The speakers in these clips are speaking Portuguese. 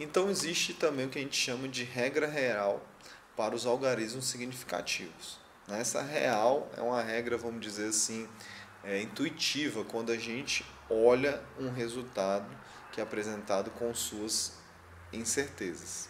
Então existe também o que a gente chama de regra real para os algarismos significativos. Essa real é uma regra, vamos dizer assim, intuitiva quando a gente olha um resultado que é apresentado com suas incertezas.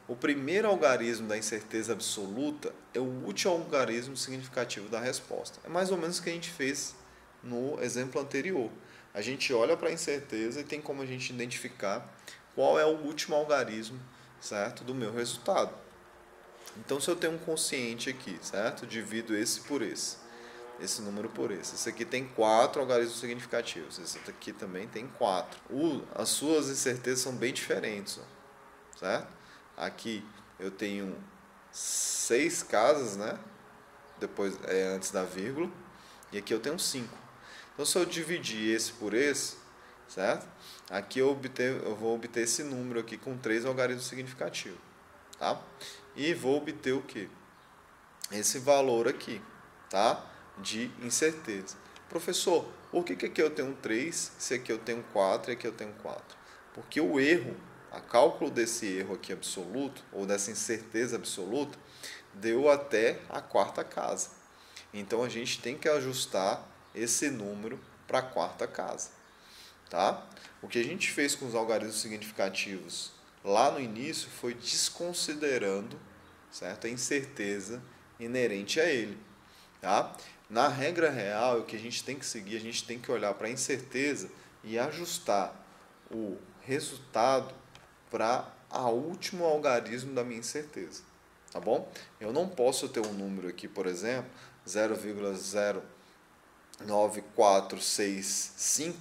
O primeiro algarismo da incerteza absoluta é o último algarismo significativo da resposta. É mais ou menos o que a gente fez no exemplo anterior. A gente olha para a incerteza e tem como a gente identificar qual é o último algarismo, certo, do meu resultado. Então, se eu tenho um quociente aqui, certo, divido esse por esse número por esse. Esse aqui tem 4 algarismos significativos, esse aqui também tem 4. As suas incertezas são bem diferentes, ó, certo? Aqui eu tenho 6 casas, né? Depois antes da vírgula, e aqui eu tenho 5. Então, se eu dividir esse por esse, certo? Aqui eu vou obter esse número aqui com 3 algarismos significativos, tá? E vou obter o que? Esse valor aqui, tá? De incerteza. Professor, por que aqui eu tenho 3, se aqui eu tenho 4 e aqui eu tenho 4? Porque o erro, a cálculo desse erro aqui absoluto, ou dessa incerteza absoluta, deu até a quarta casa. Então a gente tem que ajustar esse número para a quarta casa, tá? O que a gente fez com os algarismos significativos lá no início foi desconsiderando, certo, a incerteza inerente a ele, tá? Na regra real, o que a gente tem que seguir, a gente tem que olhar para a incerteza e ajustar o resultado para o último algarismo da minha incerteza, tá bom? Eu não posso ter um número aqui, por exemplo, 0,09465,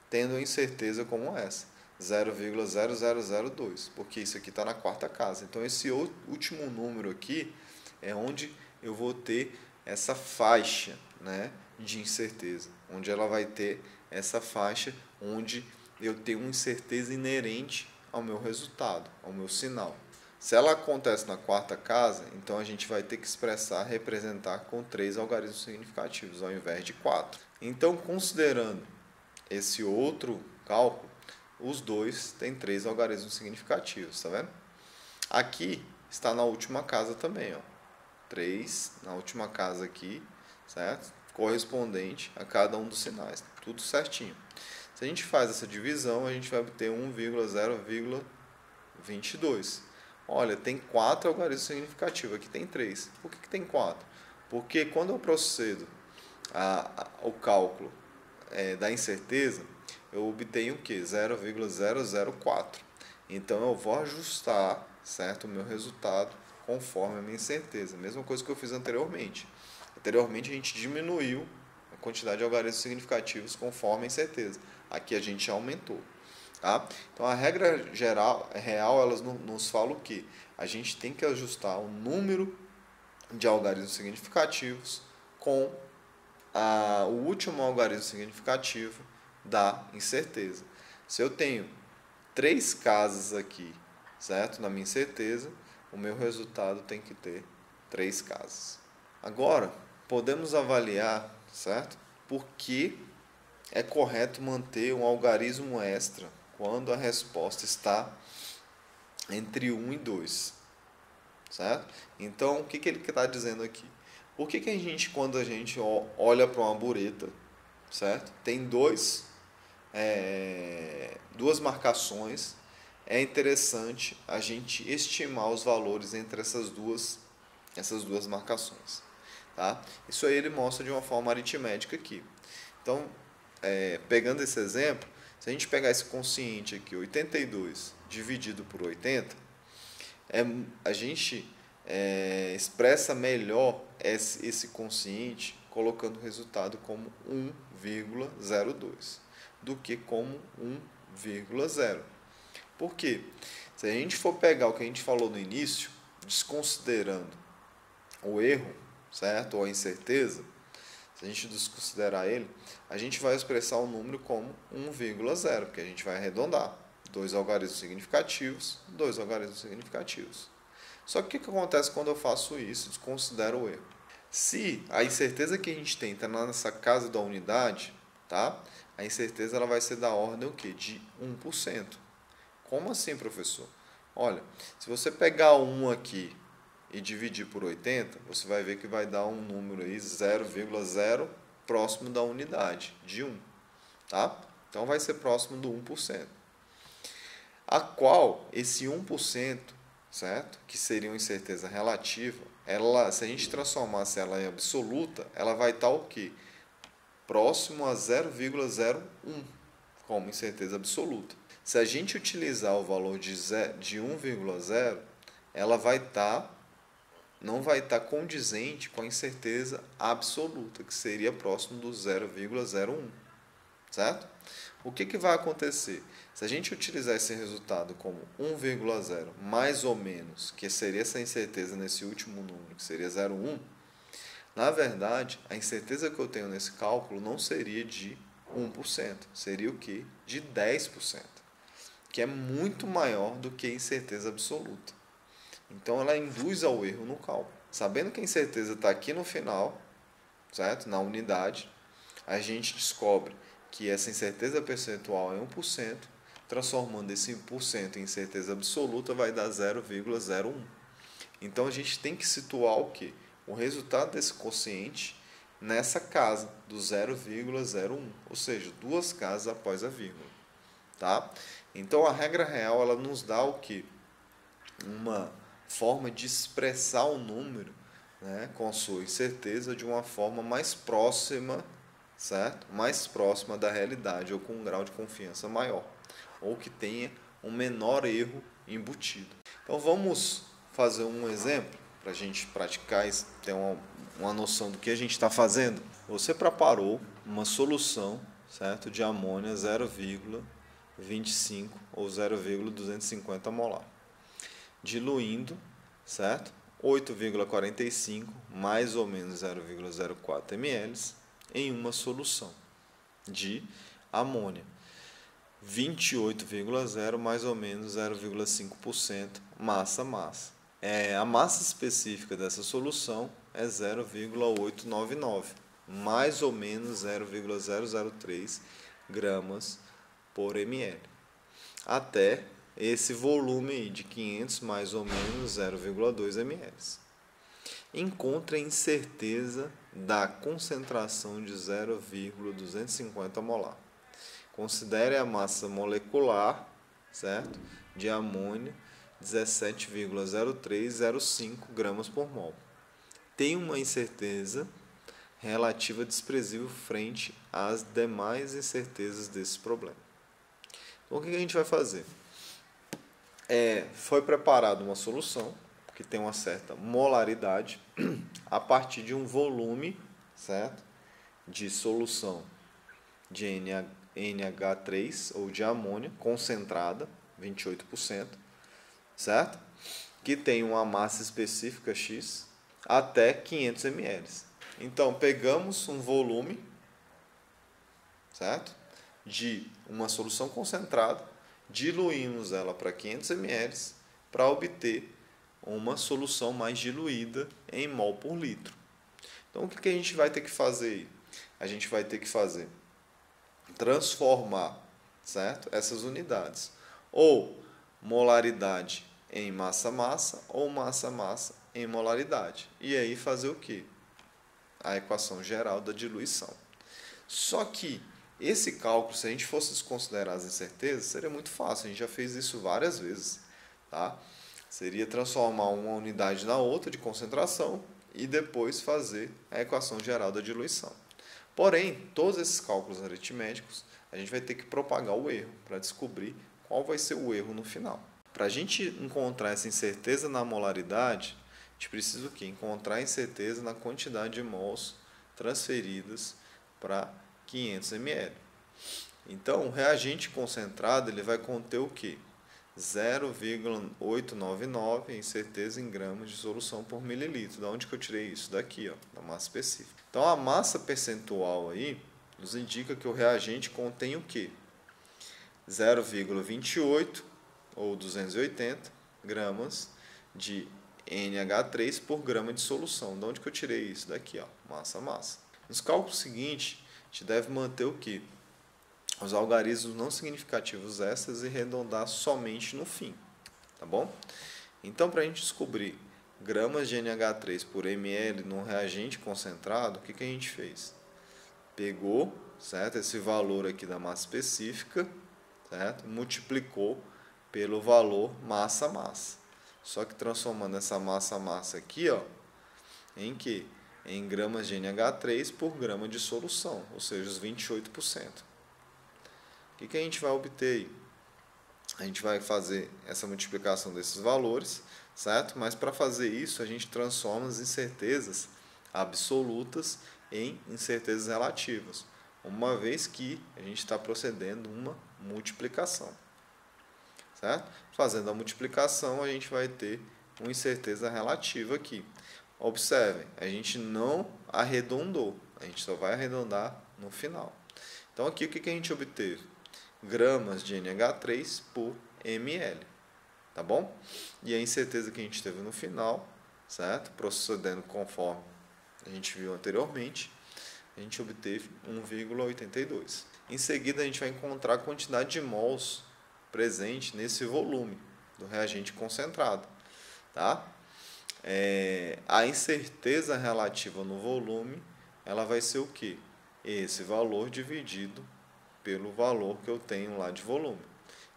tendo a incerteza como essa, 0,0002, porque isso aqui está na quarta casa. Então, esse último número aqui é onde eu vou ter essa faixa, né, de incerteza, onde ela vai ter essa faixa onde eu tenho uma incerteza inerente ao meu resultado, ao meu sinal. Se ela acontece na quarta casa, então a gente vai ter que expressar, representar com 3 algarismos significativos, ao invés de 4. Então, considerando esse outro cálculo, os dois têm 3 algarismos significativos, tá vendo? Aqui está na última casa também, ó. 3 na última casa aqui, certo? Correspondente a cada um dos sinais, tudo certinho. Se a gente faz essa divisão, a gente vai obter 1,0,22. Olha, tem 4 algarismos significativos, aqui tem 3. Por que tem 4? Porque quando eu procedo ao cálculo da incerteza, eu obtenho o que? 0,004. Então eu vou ajustar, certo, o meu resultado conforme a minha incerteza. Mesma coisa que eu fiz anteriormente. Anteriormente a gente diminuiu a quantidade de algarismos significativos conforme a incerteza. Aqui a gente aumentou. Tá? Então a regra real ela nos fala o que? A gente tem que ajustar o número de algarismos significativos com o último algarismo significativo da incerteza. Se eu tenho 3 casas aqui, certo? Na minha incerteza, o meu resultado tem que ter 3 casas. Agora, podemos avaliar, certo? Por que é correto manter um algarismo extra quando a resposta está entre 1 e 2, certo? Então, o que ele está dizendo aqui? Por que a gente, quando a gente olha para uma bureta, certo? Tem duas marcações, é interessante a gente estimar os valores entre essas duas marcações, tá? Isso aí ele mostra de uma forma aritmética aqui. Então, pegando esse exemplo, se a gente pegar esse quociente aqui, 82 dividido por 80, a gente expressa melhor esse quociente colocando o resultado como 1,02 do que como 1,0. Por quê? Se a gente for pegar o que a gente falou no início, desconsiderando o erro, certo? Ou a incerteza, se a gente desconsiderar ele, a gente vai expressar o número como 1,0, porque a gente vai arredondar. 2 algarismos significativos, 2 algarismos significativos. Só que o que acontece quando eu faço isso? Desconsidero o erro. Se a incerteza que a gente tem está nessa casa da unidade, tá? A incerteza ela vai ser da ordem o quê? De 1%. Como assim, professor? Olha, se você pegar 1 aqui e dividir por 80, você vai ver que vai dar um número aí 0,0 próximo da unidade de 1, tá? Então vai ser próximo do 1%. A qual esse 1%, certo? Que seria uma incerteza relativa, ela, se a gente transformasse ela em absoluta, ela vai estar o quê? Próximo a 0,01 como incerteza absoluta. Se a gente utilizar o valor de 1,0, ela não vai estar condizente com a incerteza absoluta, que seria próximo do 0,01, certo? O que vai acontecer? Se a gente utilizar esse resultado como 1,0 mais ou menos, que seria essa incerteza nesse último número, que seria 0,1, na verdade, a incerteza que eu tenho nesse cálculo não seria de 1%, seria o quê? De 10%, que é muito maior do que a incerteza absoluta. Então, ela induz ao erro no cálculo. Sabendo que a incerteza está aqui no final, certo? Na unidade, a gente descobre que essa incerteza percentual é 1%, transformando esse 1% em incerteza absoluta vai dar 0,01. Então, a gente tem que situar o quê? O resultado desse quociente nessa casa do 0,01, ou seja, 2 casas após a vírgula, tá? Então a regra real ela nos dá o que? Uma forma de expressar o número, né, com sua incerteza de uma forma mais próxima, certo? Mais próxima da realidade ou com um grau de confiança maior, ou que tenha um menor erro embutido. Então vamos fazer um exemplo para a gente praticar e ter uma noção do que a gente está fazendo. Você preparou uma solução, certo, de amônia 0,25 ou 0,250 molar, diluindo, certo, 8,45 mais ou menos 0,04 ml em uma solução de amônia 28,0 mais ou menos 0,5% massa-massa. A massa específica dessa solução é 0,899, mais ou menos 0,003 gramas por ml. Até esse volume de 500 mais ou menos 0,2 ml. Encontre a incerteza da concentração de 0,250 molar. Considere a massa molecular, certo, de amônia 17,0305 gramas por mol. Tem uma incerteza relativa desprezível frente às demais incertezas desse problema. Então, o que a gente vai fazer? Foi preparada uma solução que tem uma certa molaridade a partir de um volume, certo, de solução de NH3 ou de amônia concentrada, 28%, certo? Que tem uma massa específica X até 500 ml. Então, pegamos um volume, certo? De uma solução concentrada, diluímos ela para 500 ml para obter uma solução mais diluída em mol por litro. Então, o que a gente vai ter que fazer aí? A gente vai ter que transformar, certo, essas unidades, ou molaridade em massa-massa, ou massa-massa em molaridade. E aí fazer o quê? A equação geral da diluição. Só que esse cálculo, se a gente fosse desconsiderar as incertezas, seria muito fácil. A gente já fez isso várias vezes, tá? Seria transformar uma unidade na outra de concentração e depois fazer a equação geral da diluição. Porém, todos esses cálculos aritméticos, a gente vai ter que propagar o erro para descobrir qual vai ser o erro no final. Para a gente encontrar essa incerteza na molaridade, a gente precisa o quê? Encontrar a incerteza na quantidade de mols transferidas para 500 ml. Então, o reagente concentrado ele vai conter o quê? 0,899 incerteza em gramas de solução por mililitro. Da onde que eu tirei isso? Daqui, ó, da massa específica. Então, a massa percentual aí nos indica que o reagente contém o quê? 0,28 ou 280 gramas de NH3 por grama de solução. De onde que eu tirei isso? Daqui, ó, massa-massa. Nos cálculos seguintes, a gente deve manter o quê? os algarismos não significativos extras e arredondar somente no fim, tá bom? Então, para a gente descobrir gramas de NH3 por ml num reagente concentrado, o que a gente fez? Pegou, certo, esse valor aqui da massa específica, certo, multiplicou pelo valor massa-massa. Só que transformando essa massa-massa aqui, ó, em que? Em gramas de NH3 por grama de solução, ou seja, os 28%. O que a gente vai obter aí? A gente vai fazer essa multiplicação desses valores, certo? Mas para fazer isso, a gente transforma as incertezas absolutas em incertezas relativas, uma vez que a gente está procedendo uma multiplicação, certo? Fazendo a multiplicação, a gente vai ter uma incerteza relativa aqui. Observem, a gente não arredondou, a gente só vai arredondar no final. Então aqui o que a gente obteve? Gramas de NH3 por ml, tá bom? E a incerteza que a gente teve no final, certo? Procedendo conforme a gente viu anteriormente, a gente obteve 1,82. Em seguida, a gente vai encontrar a quantidade de mols presente nesse volume do reagente concentrado, tá? A incerteza relativa no volume, ela vai ser o quê? Esse valor dividido pelo valor que eu tenho lá de volume.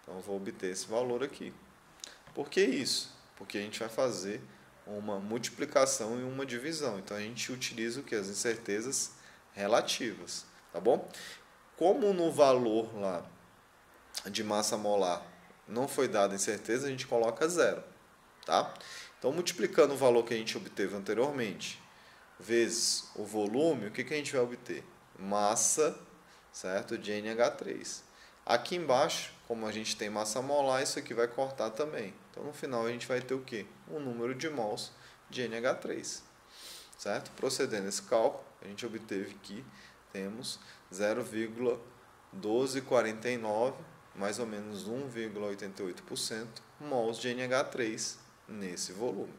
Então, eu vou obter esse valor aqui. Por que isso? Porque a gente vai fazer uma multiplicação e uma divisão. Então, a gente utiliza o que? As incertezas relativas, tá bom? Como no valor lá de massa molar não foi dada incerteza, a gente coloca zero, tá? Então, multiplicando o valor que a gente obteve anteriormente vezes o volume, o que a gente vai obter? Massa, certo? De NH3. Aqui embaixo, como a gente tem massa molar, isso aqui vai cortar também. Então, no final, a gente vai ter o quê? Um número de mols de NH3, certo? Procedendo esse cálculo, a gente obteve que temos 0,1249, mais ou menos 1,88% mols de NH3 nesse volume.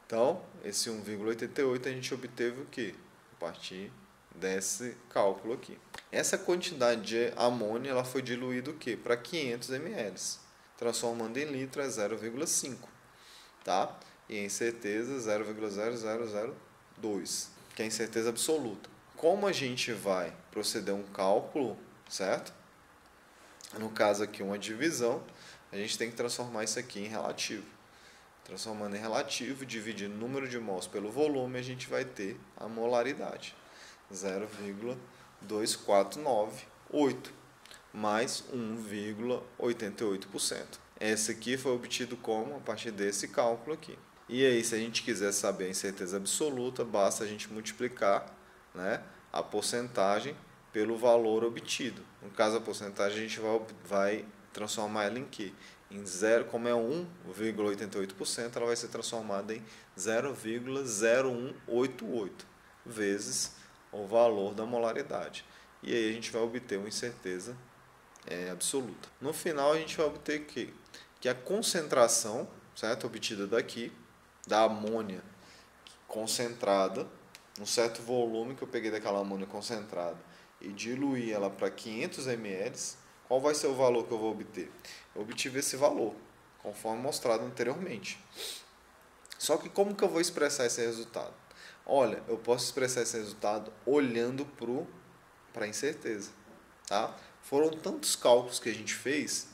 Então, esse 1,88 a gente obteve o quê? A partir desse cálculo aqui. Essa quantidade de amônia ela foi diluída o quê? Para 500 ml, transformando em litro é 0,5, tá? E a incerteza 0,0002, que é a incerteza absoluta. Como a gente vai proceder um cálculo, certo? No caso aqui uma divisão, a gente tem que transformar isso aqui em relativo. Transformando em relativo, dividindo o número de mols pelo volume, a gente vai ter a molaridade. 0,2498 mais 1,88%. Esse aqui foi obtido como? A partir desse cálculo aqui. E aí, se a gente quiser saber a incerteza absoluta, basta a gente multiplicar, né, a porcentagem pelo valor obtido. No caso, a porcentagem a gente vai transformar ela em quê? Em zero, como é 1,88%, ela vai ser transformada em 0,0188 vezes o valor da molaridade. E aí a gente vai obter uma incerteza absoluta. No final, a gente vai obter que a concentração, certo, obtida daqui, da amônia concentrada, um certo volume que eu peguei daquela amônia concentrada e diluí ela para 500 ml, qual vai ser o valor que eu vou obter? Eu obtive esse valor, conforme mostrado anteriormente. Só que como que eu vou expressar esse resultado? Olha, eu posso expressar esse resultado olhando para a incerteza, tá? Foram tantos cálculos que a gente fez,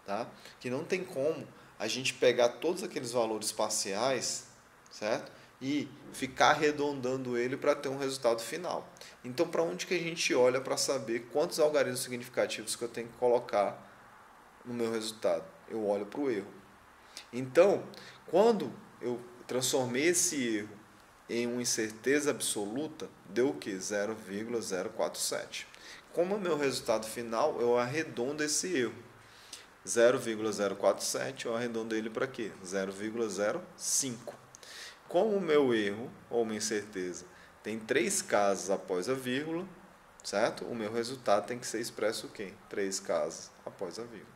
tá? Que não tem como a gente pegar todos aqueles valores parciais, certo? E ficar arredondando ele para ter um resultado final. Então, para onde que a gente olha para saber quantos algarismos significativos que eu tenho que colocar no meu resultado? Eu olho para o erro. Então, quando eu transformei esse erro em uma incerteza absoluta, deu o que? 0,047. Como é o meu resultado final, eu arredondo esse erro. 0,047, eu arredondo ele para quê? 0,05. Como o meu erro, ou minha incerteza, tem 3 casas após a vírgula, certo? O meu resultado tem que ser expresso o quê? 3 casas após a vírgula.